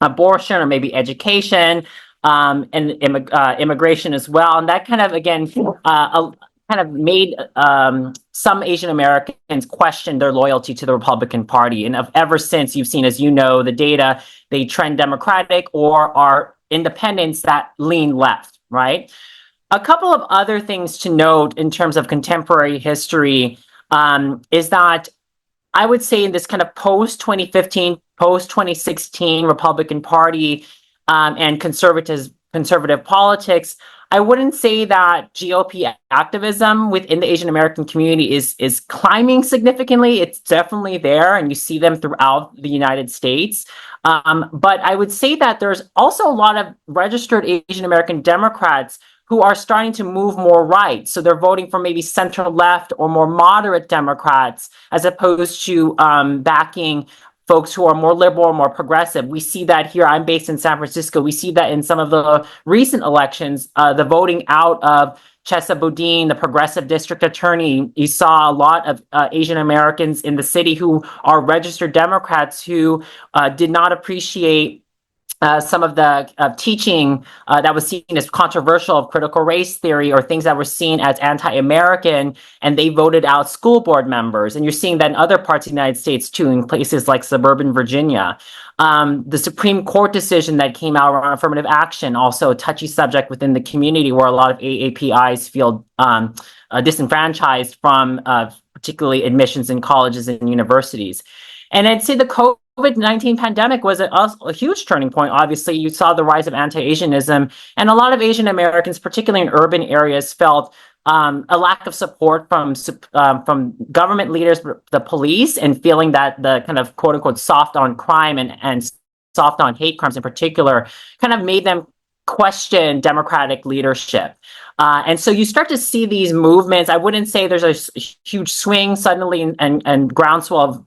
abortion or maybe education, and immigration as well. And that kind of, again, kind of made some Asian Americans question their loyalty to the Republican Party. And ever since, you've seen, as you know, the data, they trend Democratic or are independents that lean left, right? A couple of other things to note in terms of contemporary history is that I would say in this kind of post-2015, post-2016 Republican Party and conservative politics, I wouldn't say that GOP activism within the Asian American community is climbing significantly. It's definitely there, and you see them throughout the United States. But I would say that there's also a lot of registered Asian American Democrats who are starting to move more right. So they're voting for maybe center left or more moderate Democrats, as opposed to backing folks who are more liberal or more progressive. We see that here. I'm based in San Francisco. We see that in some of the recent elections, the voting out of Chesa Boudin, the progressive district attorney. You saw a lot of Asian Americans in the city who are registered Democrats who did not appreciate some of the teaching that was seen as controversial of critical race theory, or things that were seen as anti-American, and they voted out school board members. And you're seeing that in other parts of the United States too, in places like suburban Virginia. The Supreme Court decision that came out around affirmative action, also a touchy subject within the community where a lot of AAPIs feel disenfranchised from particularly admissions in colleges and universities. And I'd say the COVID-19 pandemic was a huge turning point. Obviously, you saw the rise of anti-Asianism, and a lot of Asian Americans, particularly in urban areas, felt a lack of support from government leaders, the police, and feeling that the kind of quote unquote soft on crime and soft on hate crimes in particular kind of made them question Democratic leadership. And so you start to see these movements. I wouldn't say there's a huge swing suddenly and groundswell of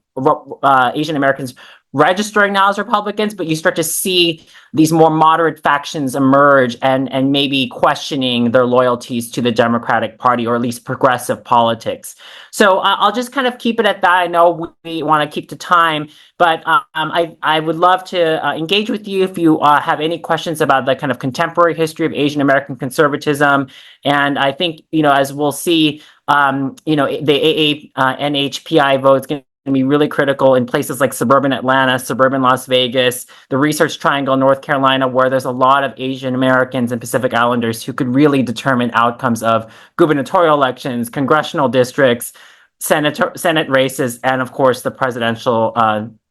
Asian Americans registering now as Republicans, but you start to see these more moderate factions emerge and maybe questioning their loyalties to the Democratic Party, or at least progressive politics. So I'll just kind of keep it at that. I know we want to keep to time, but I would love to engage with you if you have any questions about the kind of contemporary history of Asian American conservatism. And I think, as we'll see, the NHPI vote is going to be really critical in places like suburban Atlanta, suburban Las Vegas, the Research Triangle, North Carolina, where there's a lot of Asian Americans and Pacific Islanders who could really determine outcomes of gubernatorial elections, congressional districts, Senate races, and of course the presidential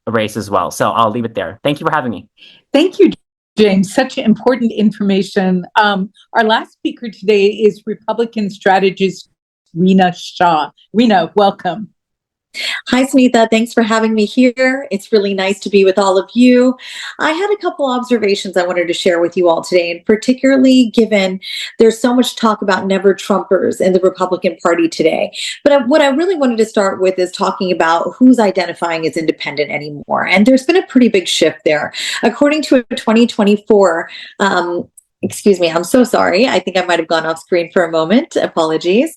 race as well. So I'll leave it there. Thank you for having me. Thank you, James. Such important information. Our last speaker today is Republican strategist Reena Shah. Reena, welcome. Hi, Sunita. Thanks for having me here. It's really nice to be with all of you. I had a couple observations I wanted to share with you all today, and particularly given there's so much talk about never Trumpers in the Republican Party today. But what I really wanted to start with is talking about who's identifying as independent anymore. And there's been a pretty big shift there. According to a 2024 excuse me, I'm so sorry. I think I might have gone off screen for a moment. Apologies.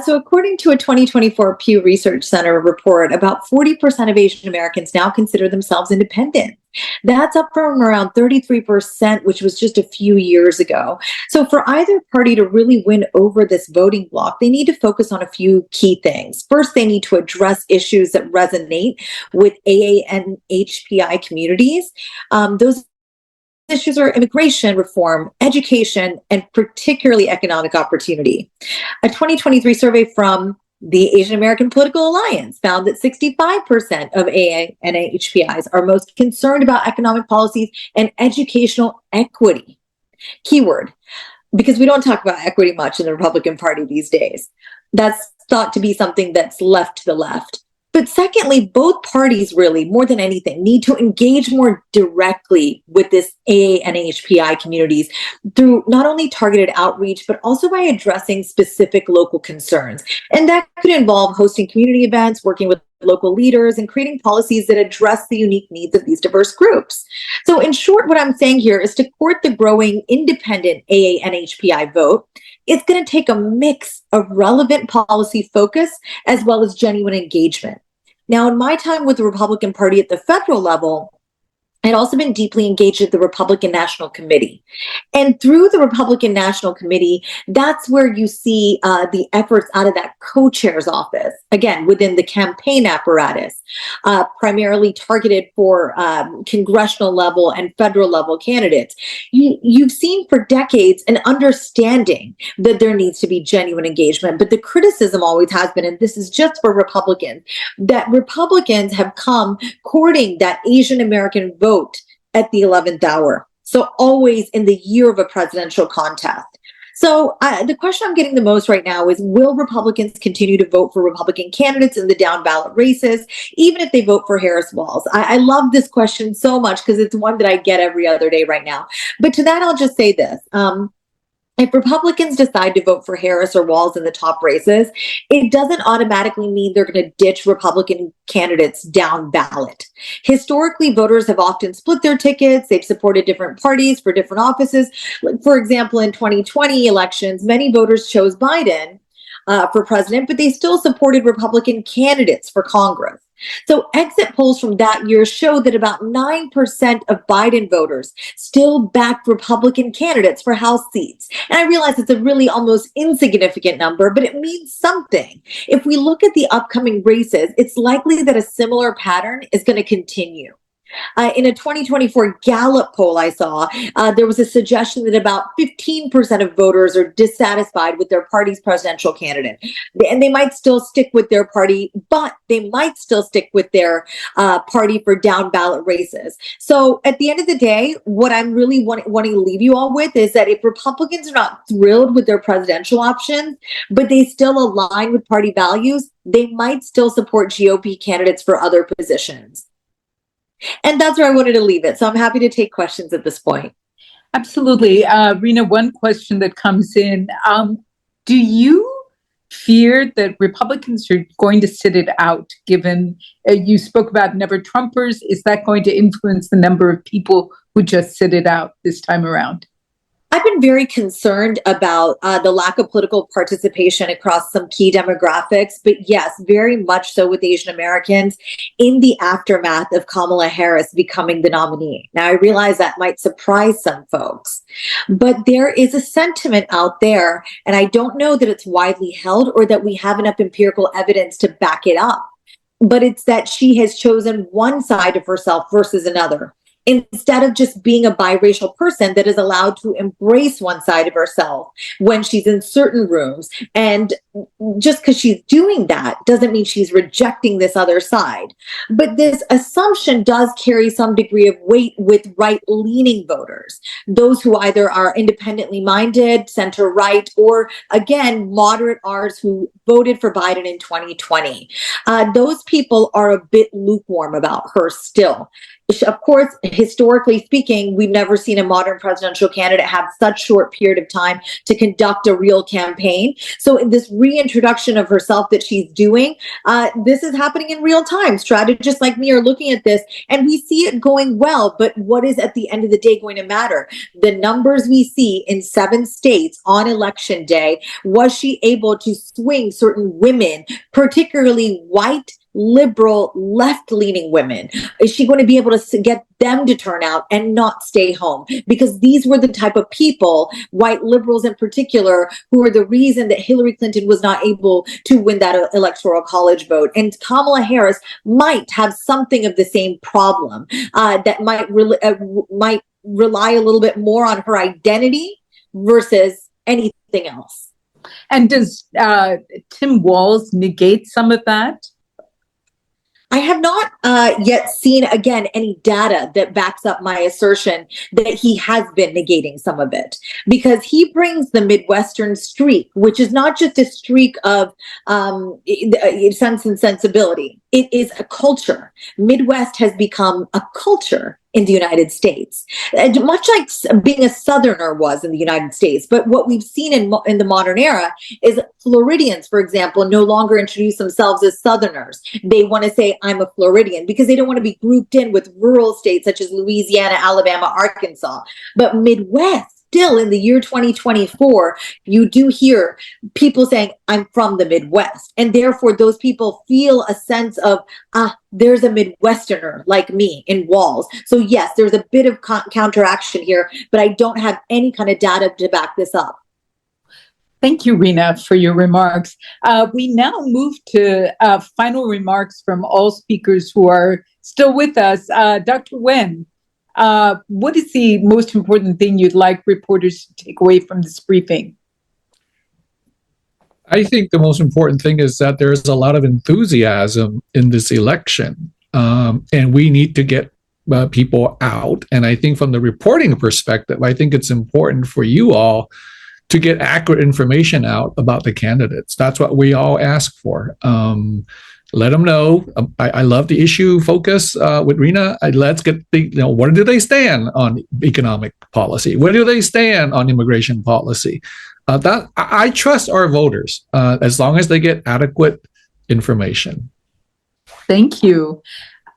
So according to a 2024 Pew Research Center report, about 40% of Asian Americans now consider themselves independent. That's up from around 33%, which was just a few years ago. So for either party to really win over this voting bloc, they need to focus on a few key things. First, they need to address issues that resonate with AA and HPI communities. Those issues are immigration reform, education, and particularly economic opportunity. A 2023 survey from the Asian American Political Alliance found that 65% of AA and HPIs are most concerned about economic policies and educational equity. Keyword, because we don't talk about equity much in the Republican Party these days. That's thought to be something that's left to the left. But secondly, both parties really, more than anything, need to engage more directly with this AA and HPI communities through not only targeted outreach, but also by addressing specific local concerns. And that could involve hosting community events, working with local leaders, and creating policies that address the unique needs of these diverse groups. So in short, what I'm saying here is to court the growing independent AA and HPI vote, it's going to take a mix of relevant policy focus as well as genuine engagement. Now, in my time with the Republican Party at the federal level, I'd also been deeply engaged at the Republican National Committee. And through the Republican National Committee, that's where you see the efforts out of that co-chair's office, again, within the campaign apparatus, primarily targeted for congressional level and federal level candidates. You've seen for decades an understanding that there needs to be genuine engagement, but the criticism always has been, and this is just for Republicans, that Republicans have come courting that Asian American vote at the 11th hour. So always in the year of a presidential contest. So the question I'm getting the most right now is, will Republicans continue to vote for Republican candidates in the down ballot races, even if they vote for Harris Walz? I love this question so much because it's one that I get every other day right now. But to that, I'll just say this. If Republicans decide to vote for Harris or Walz in the top races, it doesn't automatically mean they're going to ditch Republican candidates down ballot. Historically, voters have often split their tickets. They've supported different parties for different offices. For example, in 2020 elections, many voters chose Biden for president, but they still supported Republican candidates for Congress. So exit polls from that year show that about 9% of Biden voters still backed Republican candidates for House seats. And I realize it's a really almost insignificant number, but it means something. If we look at the upcoming races, it's likely that a similar pattern is going to continue. In a 2024 Gallup poll I saw, there was a suggestion that about 15% of voters are dissatisfied with their party's presidential candidate. And they might still stick with their party, but they might still stick with their party for down ballot races. So at the end of the day, what I'm really wanting to leave you all with is that if Republicans are not thrilled with their presidential options, but they still align with party values, they might still support GOP candidates for other positions. And that's where I wanted to leave it. So I'm happy to take questions at this point. Absolutely. Reena, one question that comes in. Do you fear that Republicans are going to sit it out, given you spoke about never Trumpers? Is that going to influence the number of people who just sit it out this time around? I've been very concerned about the lack of political participation across some key demographics, but yes, very much so with Asian Americans in the aftermath of Kamala Harris becoming the nominee. Now, I realize that might surprise some folks, but there is a sentiment out there, and I don't know that it's widely held or that we have enough empirical evidence to back it up, but it's that she has chosen one side of herself versus another, instead of just being a biracial person that is allowed to embrace one side of herself when she's in certain rooms. And just because she's doing that doesn't mean she's rejecting this other side. But this assumption does carry some degree of weight with right-leaning voters, those who either are independently minded, center-right, or again, moderate R's who voted for Biden in 2020. Those people are a bit lukewarm about her still. Of course, historically speaking, we've never seen a modern presidential candidate have such short period of time to conduct a real campaign. So this reintroduction of herself that she's doing, this is happening in real time. Strategists like me are looking at this and we see it going well, but what is at the end of the day going to matter? The numbers we see in 7 states on election day, was she able to swing certain women, particularly white, liberal, left-leaning women? Is she going to be able to get them to turn out and not stay home? Because these were the type of people, white liberals in particular, who are the reason that Hillary Clinton was not able to win that electoral college vote. And Kamala Harris might have something of the same problem, that might rely a little bit more on her identity versus anything else. And does Tim Walz negate some of that? I have not yet seen, again, any data that backs up my assertion that he has been negating some of it, because he brings the Midwestern streak, which is not just a streak of sense and sensibility. It is a culture. Midwest has become a culture in the United States, and much like being a Southerner was in the United States. But what we've seen in the modern era is Floridians, for example, no longer introduce themselves as Southerners. They want to say, I'm a Floridian, because they don't want to be grouped in with rural states such as Louisiana, Alabama, Arkansas. But Midwest, still in the year 2024, you do hear people saying, I'm from the Midwest. And therefore, those people feel a sense of, there's a Midwesterner like me in Walz. So yes, there's a bit of counteraction here, but I don't have any kind of data to back this up. Thank you, Rena, for your remarks. We now move to final remarks from all speakers who are still with us. Dr. Wen, what is the most important thing you'd like reporters to take away from this briefing? I think the most important thing is that there's a lot of enthusiasm in this election, and we need to get people out. And I think from the reporting perspective, I think it's important for you all to get accurate information out about the candidates. That's what we all ask for. Let them know. I love the issue focus with Rena. Let's get where do they stand on economic policy? Where do they stand on immigration policy? That I trust our voters as long as they get adequate information. Thank you.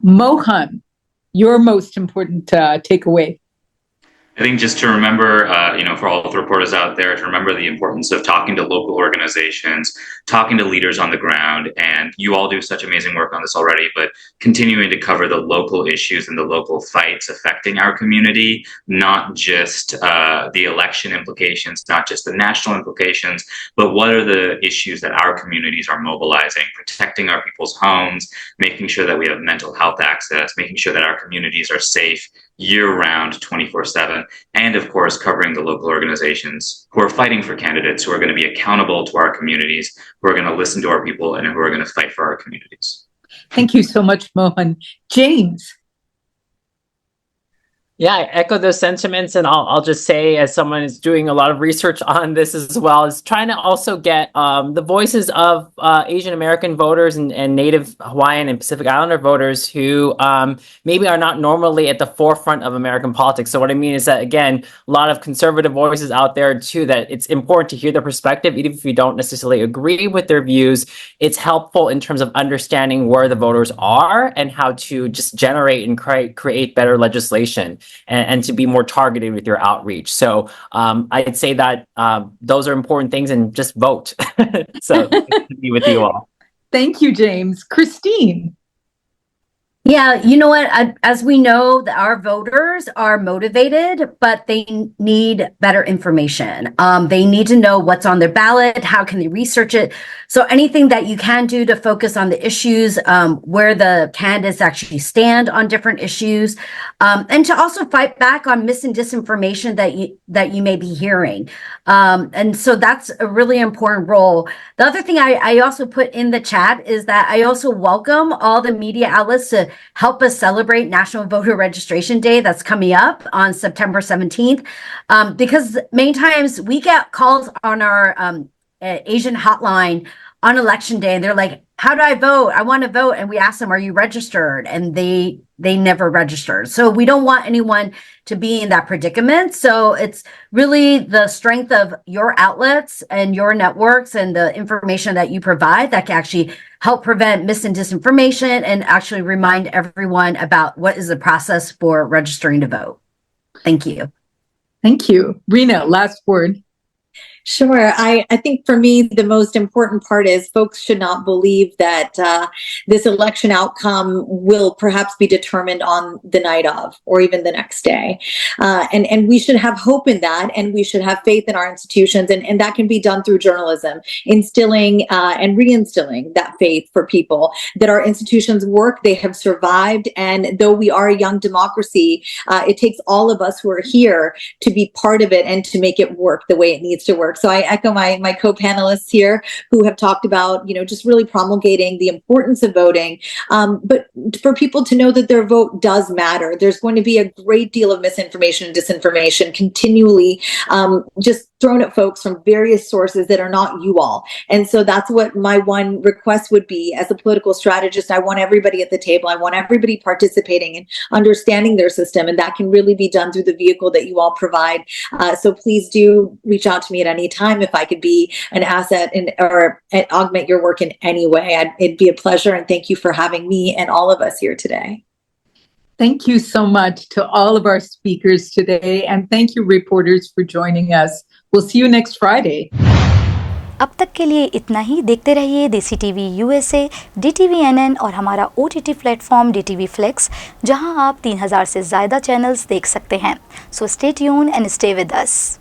Mohan, your most important takeaway. I think just to remember, for all the reporters out there, to remember the importance of talking to local organizations, talking to leaders on the ground, and you all do such amazing work on this already, but continuing to cover the local issues and the local fights affecting our community, not just the election implications, not just the national implications, but what are the issues that our communities are mobilizing, protecting our people's homes, making sure that we have mental health access, making sure that our communities are safe year-round, 24/7, and of course, covering the local organizations who are fighting for candidates, who are going to be accountable to our communities, who are going to listen to our people, and who are going to fight for our communities. Thank you so much, Mohan. James. Yeah, I echo those sentiments, and I'll just say, as someone who's doing a lot of research on this as well, is trying to also get the voices of Asian American voters and Native Hawaiian and Pacific Islander voters who maybe are not normally at the forefront of American politics. So what I mean is that, again, a lot of conservative voices out there too, that it's important to hear their perspective, even if you don't necessarily agree with their views. It's helpful in terms of understanding where the voters are and how to just generate and create better legislation. And to be more targeted with your outreach. So I'd say that those are important things, and just vote. So to be with you all. Thank you, James. Christine. Yeah, you know what? As we know, that our voters are motivated, but they need better information. They need to know what's on their ballot. How can they research it? So anything that you can do to focus on the issues, where the candidates actually stand on different issues, and to also fight back on mis and disinformation that you may be hearing. And so that's a really important role. The other thing I also put in the chat is that I also welcome all the media outlets to help us celebrate National Voter Registration Day that's coming up on September 17th. Because many times we get calls on our Asian hotline on election day and they're like, how do I vote? I want to vote. And we ask them, are you registered? And they never registered. So we don't want anyone to be in that predicament. So it's really the strength of your outlets and your networks and the information that you provide that can actually help prevent mis and disinformation and actually remind everyone about what is the process for registering to vote. Thank you. Thank you. Rena, last word. Sure. I think for me, the most important part is folks should not believe that this election outcome will perhaps be determined on the night of or even the next day. And we should have hope in that, and we should have faith in our institutions. And that can be done through journalism, instilling and reinstilling that faith for people that our institutions work, they have survived. And though we are a young democracy, it takes all of us who are here to be part of it and to make it work the way it needs to work. So I echo my co-panelists here who have talked about, just really promulgating the importance of voting, but for people to know that their vote does matter. There's going to be a great deal of misinformation and disinformation continually just thrown at folks from various sources that are not you all. And so that's what my one request would be as a political strategist. I want everybody at the table. I want everybody participating and understanding their system. And that can really be done through the vehicle that you all provide. So please do reach out to me at any time if I could be an asset or augment your work in any way. It'd be a pleasure. And thank you for having me and all of us here today. Thank you so much to all of our speakers today. And thank you, reporters, for joining us. We'll see you next Friday. अब तक के लिए इतना ही। देखते रहिए देसी TV USA, DTVNN और हमारा OTT प्लेटफॉर्म DTV Flex, जहां आप 3000 से ज़्यादा चैनल्स देख सकते हैं। So stay tune and stay with us.